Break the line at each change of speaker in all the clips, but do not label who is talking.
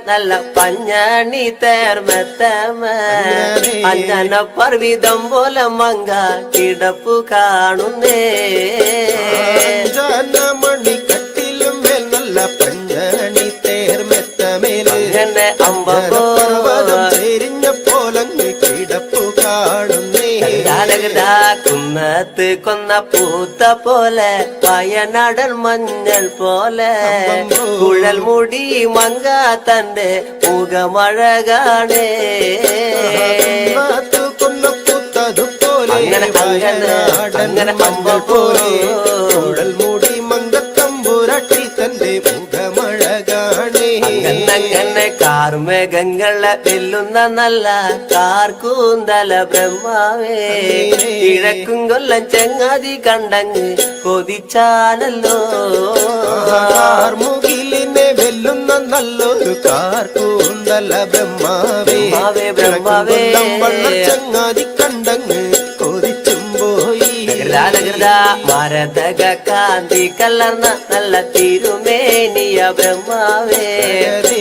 നല്ല പഞ്ഞാണി തേർമെത്തമ അഞ്ജന പർവിതം പോലെ മങ്ക കിടപ്പു കാണുന്നേ
മണിക്കട്ടിലും മേൽ നല്ല പഞ്ഞാണി തേർമെത്തമേലെ
അമ്പർവ്വതം
ചെരിഞ്ഞ പോലങ്ങ് കിടപ്പു കാണുന്നേ
കുന്നത്ത് കൊന്ന പൂത്ത പോലെ വയനാടൻ മഞ്ഞൾ പോലെ കുഴൽ മുടി മങ്ക തന്റെ മുഖമഴകാണേ
കൊന്ന പൂത്തതുപോലെ
അങ്ങനെ അമ്പ പോലെ
കുഴൽ മുടി മങ്കത്തമ്പുരട്ടി തന്റെ മുഖമഴകാണേ
അങ്ങനെ കാർമേഘങ്ങളെ വെല്ലുന്ന നല്ല കാർക്കൂന്തല ബ്രഹ്മാവേ കിഴക്കും കൊല്ലം ചെങ്ങാതി കണ്ടങ്ങ് കൊതിച്ചാനല്ലോ
മുകിലിനെ വെല്ലുന്ന നല്ലൊരു കാർക്കൂന്തല ബ്രഹ്മാവേ
ബ്രഹ്മാവേ
ചങ്ങാതി കണ്ടങ്ങ് കൊതിച്ചും പോയി
മരതക കാന്തി കലർന്ന നല്ല തിരുമേനിയ ബ്രഹ്മാവേ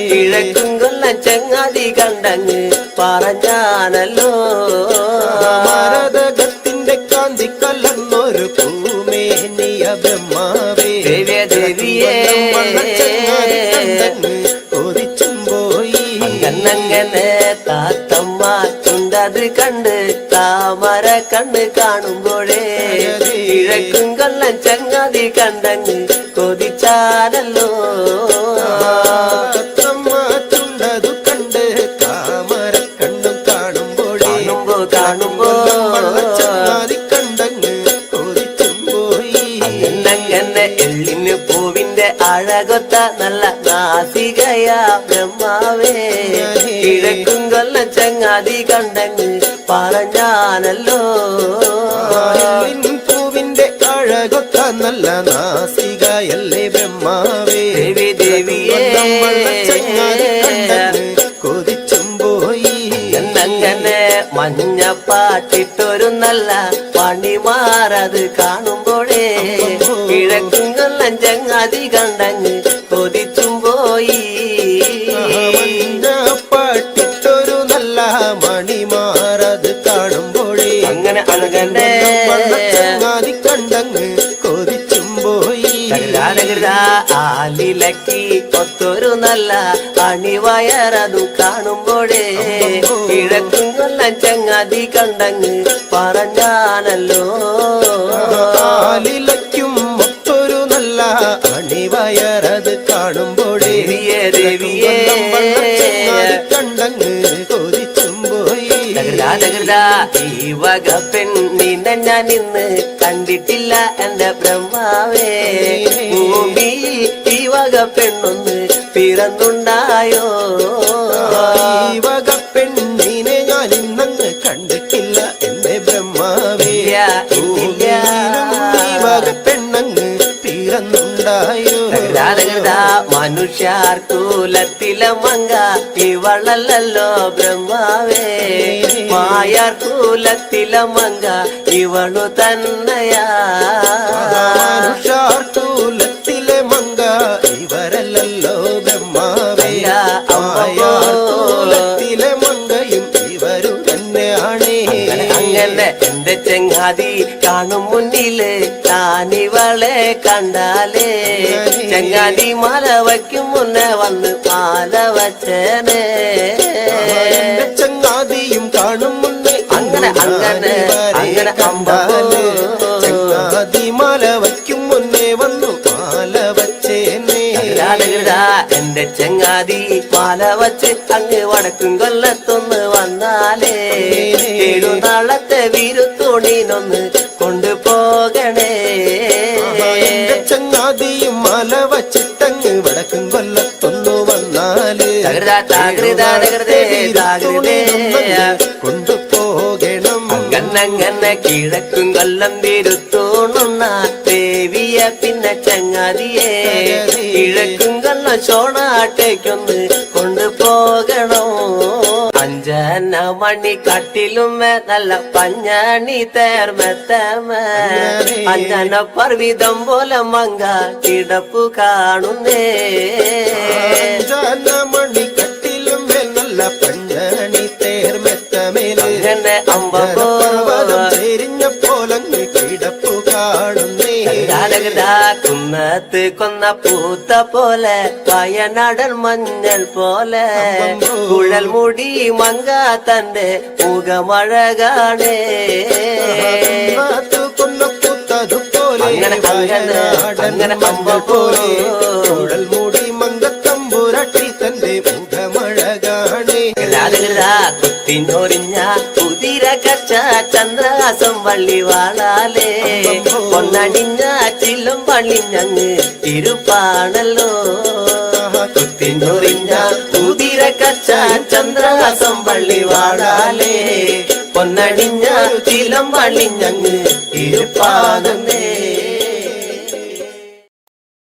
കിഴക്കും കൊല്ലം ചങ്ങാതി കണ്ടങ്ങ് പറഞ്ഞാനല്ലോ
മരതകത്തിന്റെ കാന്തി കലർന്നൊരു പൂമേനിയ ബ്രഹ്മാവേ
ദേവിയേ
കൊതിച്ചും പോയി
അങ്ങനെ താത്തമ്മ ചുണ്ടത് കണ്ട് താമര കണ്ണ് കാണുമ്പോഴേ കിഴക്കും കൊല്ലം ചങ്ങാതി കണ്ടങ്ങ് കൊതിച്ചാനല്ലോ
ചുണ്ടതു കണ്ട് താമര കണ്ണും കാണുമ്പോഴേ
കാണുമ്പോ
ചങ്ങാതി കണ്ടങ്ങ് കൊതിച്ചും പോയി
അങ്ങനെ എള്ളിന് പൂവിന്റെ അഴകൊത്ത നല്ല നാസികയാ ബ്രഹ്മാവേ കിഴക്കും കൊല്ലം ചങ്ങാതി കണ്ടങ്ങ് പറഞ്ഞാനല്ലോ
പൂവിന്റെ അഴകൊത്ത നല്ല നാസികയല്ലേ ബ്രഹ്മാവേ
ദേവിയേ
ചങ്ങാതി കണ്ടങ്ങ് കൊതിച്ചും പോയി
എന്നങ്ങനെ മഞ്ഞപ്പാട്ടിട്ടൊരു നല്ല പണിമാറത് കാണുമ്പോഴേ കിഴക്കും കൊല്ലം ചങ്ങാതി കണ്ടങ്ങ് കൊതിച്ചും പോയി
പാട്ടിട്ടൊരു നല്ല മണിമാറത് കാണുമ്പോഴേ
അങ്ങനെ
ചങ്ങാതി കണ്ടങ്ങ് കൊതിച്ചും പോയി
ആലിലക്കി ഒത്തൊരു നല്ല അണിവയറതു കാണുമ്പോഴേ കിഴക്കും കൊല്ലം ചങ്ങാതി കണ്ടങ്ങ് പറഞ്ഞാനല്ലോ
ആലിലയ്ക്കും ഒത്തൊരു നല്ല അണിവയറത് കാണുമ്പോഴേ
ദേവിയേ
കണ്ടങ്ങ് കൊതിച്ചും പോയി
ഈ വക പെണ്ണിനെ ഞാൻ ഇന്ന് കണ്ടിട്ടില്ല എന്റെ ബ്രഹ്മാവേ ഭൂമിയിൽ ഈ വക പെണ്ണൊന്ന് പിറന്നുണ്ടായോ
ഈ വക പെണ്ണിനെ ഞാൻ ഇന്നങ്ങ് കണ്ടിട്ടില്ല എന്റെ ബ്രഹ്മാവേ ഈ വക പെണ്ണങ്ങ് പിറന്നുണ്ടായോ
മനുഷ്യർ കൂലത്തിലെ മങ്ക ഇവളല്ലോ ബ്രഹ്മാവേ മായാർ കൂലത്തിലെ മങ്ക ഇവളു തന്നെയാ
മനുഷ്യർ കൂലത്തിലെ മങ്ക ഇവരല്ലോ ബ്രഹ്മാവേ മായാർ കൂലത്തിലെ മങ്കയും ഇവരു തന്നെയാണേ
അങ്ങനെ എന്റെ ചെങ്ങാതി കാണും മുന്നില് ഞാനിവളെ കണ്ടാലേ ചെങ്ങാതി മാല വയ്ക്കും മുന്നേ വന്ന് മാല വച്ചേനെ
ചങ്ങാതിയും കാണും മുന്നേ
അങ്ങനെ
കണ്ടാലേ ചങ്ങാതി മാല വയ്ക്കും മുന്നേ വന്നു മാല വച്ചേനെ
എന്റെ ചെങ്ങാതി മാല വച്ച് അങ്ങ് വടക്കും കൊല്ലത്തൊന്ന് വന്നാലേ 7 നാളത്തെ വിരുത്തോണിനൊന്ന് കൊണ്ടുപോകണേ
ചങ്ങാതിയും മാല വച്ചിട്ടങ്ങ് വടക്കും കൊല്ലത്തൊന്നു വന്നാല് കൊണ്ടുപോകണം
അങ്ങനെ കിഴക്കും കൊല്ലം വിരുത്തോണുന്ന ദേവിയ പിന്നെ ചങ്ങാതിയെ കിഴക്കും കൊല്ലം ചോണാട്ടേക്കൊന്ന് കൊണ്ടുപോകണോ 5 അഞ്ചന മണി കട്ടിലുമേ നല്ല പഞ്ഞണി തേർമെത്തമേ അഞ്ചന പർവിതം പോലെ മങ്ക കിടപ്പു കാണുന്നേ
മണി കട്ടിലും നല്ല പഞ്ഞണി തേർമെത്തമേലെ ചെരിഞ്ഞ പോലങ്ങ് കിടപ്പു കാണുന്നേ
കുന്നത്ത് കൊന്ന പൂത്ത പോലെ വയനാടൻ മഞ്ഞൾ പോലെ കുഴൽ മുടി മങ്ക തന്റെ മുഖമഴകാണേ
കൊന്ന പൂത്തതുപോലെ അങ്ങനെ പോലെ കുഴൽ മുടി മങ്കത്തമ്പുരട്ടി തന്റെ മുഖമഴകാണേ
കുത്തിഞ്ഞൊറിഞ്ഞ കുതിര കച്ച ചന്ദ്രാസം വള്ളി വാളാലേ പൊന്നണിഞ്ഞ ചില്ലും പള്ളിഞ്ഞങ്ങ് ഇരുപ്പാണല്ലോ കുത്തിഞ്ഞൊറിഞ്ഞ കുതിര കച്ച ചന്ദ്രാസം വള്ളി വാളാലേ പൊന്നണിഞ്ഞ ചിലം പള്ളിഞ്ഞങ്ങ് ഇരുപ്പാണെന്നേ